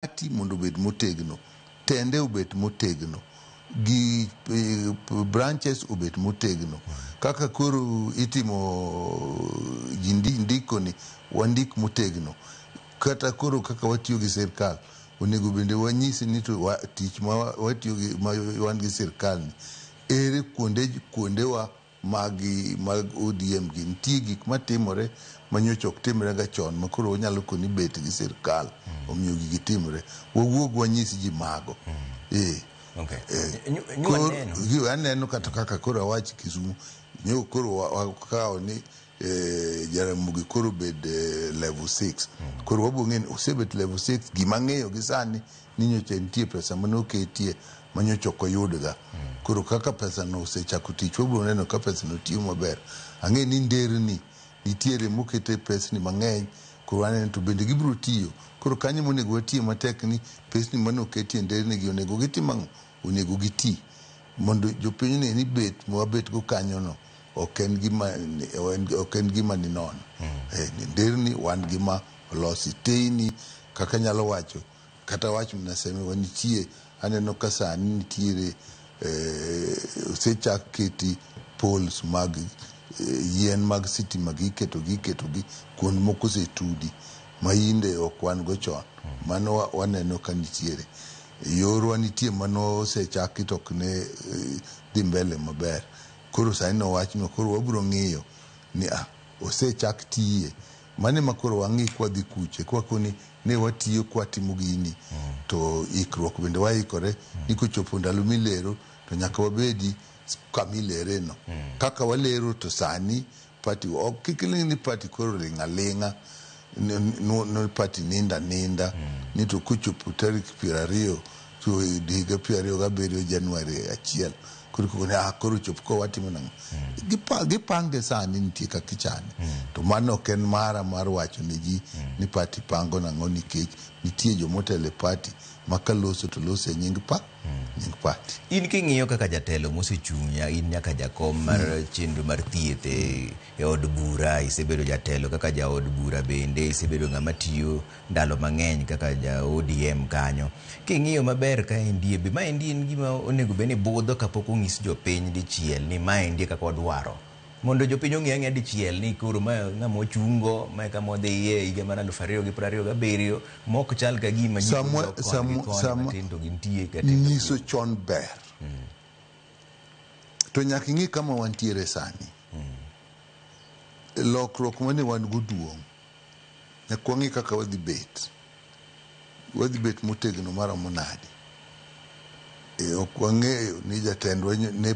party mondo obed motegno, tende obed motegno, gi branches obed motegno. Kaka koro itimo ndiko ni wandik motegno. Kata koro kaka watiyo gi sirkal, onego bende wanyisi ni to tich ma watiyo gi wan gi sirkal ni ere kuonde wa mag ODM gi nitie gik matimore manyocha ok timre ga chon ma koro wanyalo koni bet gi sirkal omiyo gigi timre. Wawuog wanyisi ji mago. Aneno kata kaka koro awach Kisumu, koro wakawo ni Jaramogi koro bed level 6. Koro wabong'eni osebet level 6, gima ng'eyo gi sani ni nyocha nitie pesa manoketie manyocha ok oyudga. Koro kaka pesa no osechako tich, wabiro neno ka pesa no tiyo maber. Ang'e ni nderni nitiere mokete pesni mang'eny, koro aneno to bende gibiro tiyo. Koro kanyo monego watie matek ni pesni manoketie nderni gi onego gitim, onego giti mondo jopiny ne ni bet mwabet go kanyo no ok en gima ni nono. Nderni wan gima olosi teyni, kaka nyalo wacho kata wach mnaseme wanitie. Aneno ka sani nitiere osechak keti poles mag yien mag sitima gi iketogi kuond moko setudi ma yinde ok wan go chon. Mano waneno ka nitiere yorwa nitie mano osechaki to ok ne dhi mbele maber. Koro sani no wachno koro wabiro ng'iyo ni osechak tiye mane makoro wang'i kwa dhi kuche kwa koni ne watiyo kwa timo gini to ikruok bende waikore ni kochopo ndalo milero to nyaka wabedi kamilere no. Kaka walero to sani party kikiling ni party koro linga no party ninda ni to kochopo tarik 20 to higa 27 Januari 1 koro chop ko watimo nang'o. Gipange sani nitie kaka ichane. To mano ok en mar wacho ne ji ni party pango nang'o, nikech nitie jomotele party makaloso to loso nying party. In king'iyo kaka jatelo mosechung'ya, in nyaka jakom mar chenro mar thieth e od bura, isebedo jatelo kaka ja od bura, bende isebedo ng'ama tiyo ndalo mang'eny kaka ja ODM kanyo. King'iyo maber ka endie be ma endie en gima onego bene budho kapok ong'is jopiny dichiel ni ma endie kaka wadwaro, mondo jopiny ong'e dichiel ni koro ma ng'ama ochungo ma kama odhiye higa mar 2027 mok chal ka gima nyiso chon ber. To nyaka ing'i kama wantiere sani. Lokruok mane wan go duong', nyaka wang'i kaka wadhi bet motegno maromo nade. Ok wang'eyo ni jatendwa ne